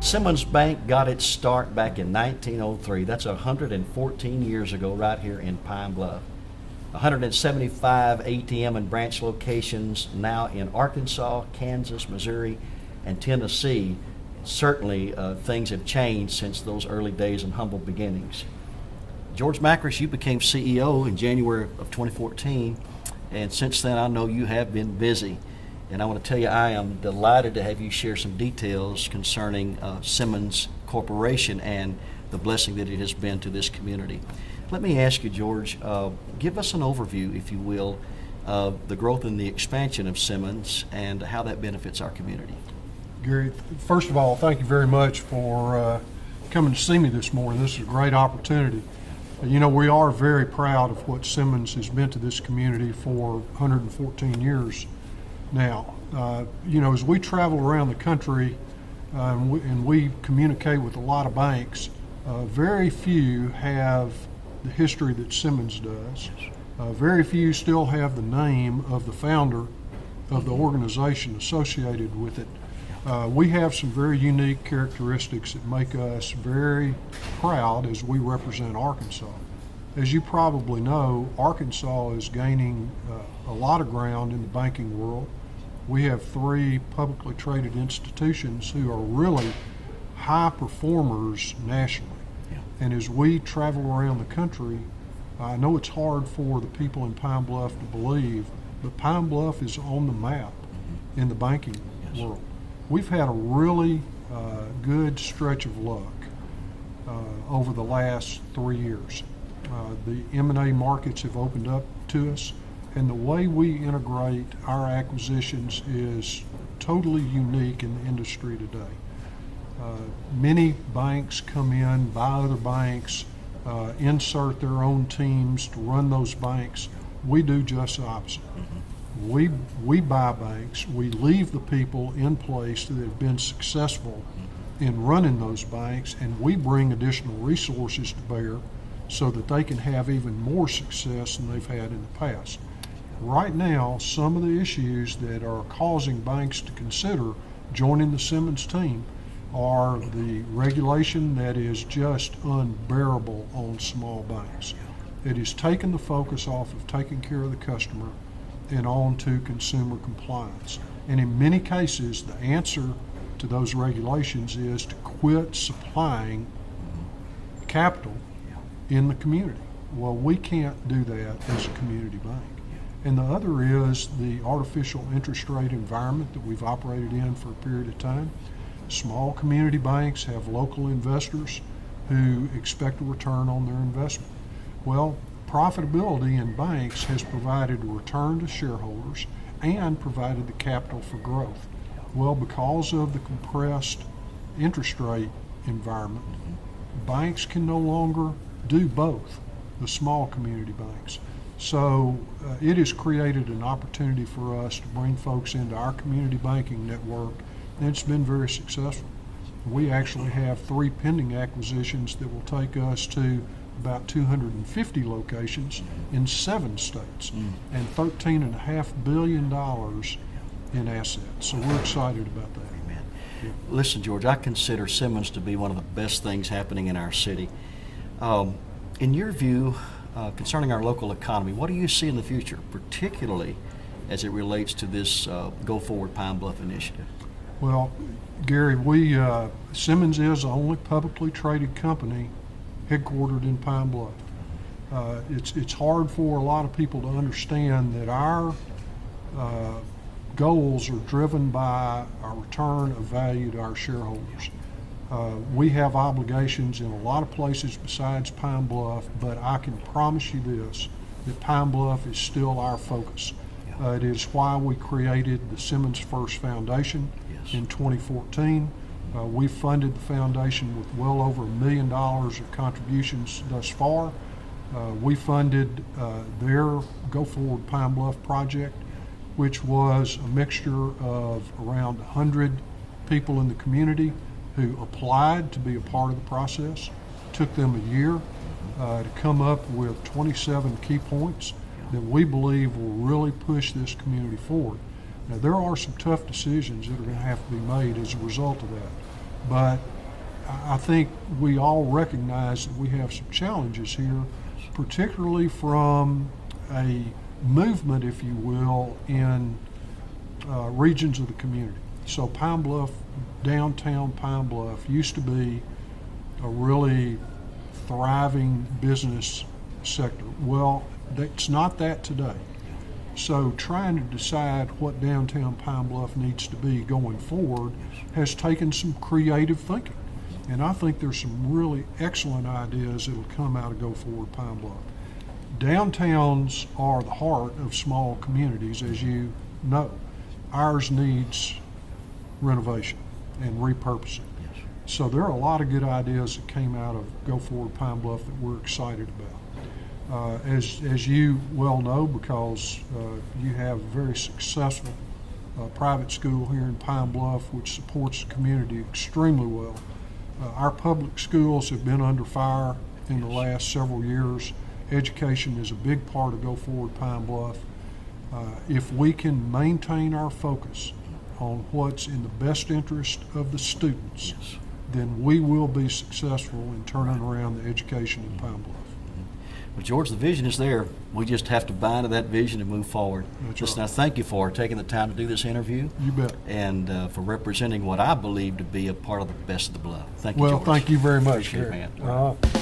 Simmons Bank got its start back in 1903. That's 114 years ago right here in Pine Bluff. 175 ATM and branch locations now in Arkansas, Kansas, Missouri, and Tennessee. Certainly things have changed since those early days and humble beginnings. George Makris, you became CEO in January of 2014, and since then I know you have been busy. And I want to tell you, I am delighted to have you share some details concerning Simmons Corporation and the blessing that it has been to this community. Let me ask you, George, give us an overview, if you will, of the growth and the expansion of Simmons and how that benefits our community. Gary, first of all, thank you very much for coming to see me this morning. This is a great opportunity. You know, we are very proud of what Simmons has been to this community for 114 years now. You know, as we travel around the country and we communicate with a lot of banks, very few have the history that Simmons does. Very few still have the name of the founder of the organization associated with it. We have some very unique characteristics that make us very proud as we represent Arkansas. As you probably know, Arkansas is gaining a lot of ground in the banking world. We have 3 publicly traded institutions who are really high performers nationally. Yeah. And as we travel around the country, I know it's hard for the people in Pine Bluff to believe, but Pine Bluff is on the map in the banking world. We've had a really good stretch of luck over the last 3 years. The M&A markets have opened up to us, and the way we integrate our acquisitions is totally unique in the industry today. Many banks come in, buy other banks, insert their own teams to run those banks. We do just the opposite. We buy banks, we leave the people in place that have been successful in running those banks, and we bring additional resources to bear so that they can have even more success than they've had in the past. Right now, some of the issues that are causing banks to consider joining the Simmons team are the regulation that is just unbearable on small banks. It has taken the focus off of taking care of the customer and on to consumer compliance. And in many cases, the answer to those regulations is to quit supplying capital in the community. Well, we can't do that as a community bank. And the other is the artificial interest rate environment that we've operated in for a period of time. Small community banks have local investors who expect a return on their investment. Well, profitability in banks has provided a return to shareholders and provided the capital for growth. Well, because of the compressed interest rate environment, banks can no longer do both, the small community banks. So it has created an opportunity for us to bring folks into our community banking network, and it's been very successful. We actually have 3 pending acquisitions that will take us to about 250 locations in 7 states and $13.5 billion in assets. So we're excited about that. Amen. Yeah. Listen, George, I consider Simmons to be one of the best things happening in our city. In your view, concerning our local economy, what do you see in the future, particularly as it relates to this Go Forward Pine Bluff initiative? Well, Gary, Simmons is the only publicly traded company headquartered in Pine Bluff. It's hard for a lot of people to understand that our goals are driven by our return of value to our shareholders. We have obligations in a lot of places besides Pine Bluff, but I can promise you this, that Pine Bluff is still our focus. It is why we created the Simmons First Foundation in 2014. We funded the foundation with well over $1 million of contributions thus far. We funded their Go Forward Pine Bluff project, which was a mixture of around 100 people in the community who applied to be a part of the process. It took them a year to come up with 27 key points that we believe will really push this community forward. Now, there are some tough decisions that are going to have to be made as a result of that, but I think we all recognize that we have some challenges here, particularly from a movement, if you will, in regions of the community. So Pine Bluff, downtown Pine Bluff, used to be a really thriving business sector. Well, it's not that today. So trying to decide what downtown Pine Bluff needs to be going forward has taken some creative thinking. And I think there's some really excellent ideas that will come out of Go Forward Pine Bluff. Downtowns are the heart of small communities, as you know. Ours needs renovation and repurposing. So there are a lot of good ideas that came out of Go Forward Pine Bluff that we're excited about. As you well know, because you have a very successful private school here in Pine Bluff, which supports the community extremely well. Our public schools have been under fire in the last several years. Education is a big part of Go Forward Pine Bluff. If we can maintain our focus on what's in the best interest of the students, then we will be successful in turning around the education in Pine Bluff. Well, George, the vision is there. We just have to buy into that vision and move forward. That's Listen, right. I thank you for taking the time to do this interview. You bet. And for representing what I believe to be a part of the best of the Bluff. Thank you, Well, George. thank you very much. Appreciate it, Gary. man. All right.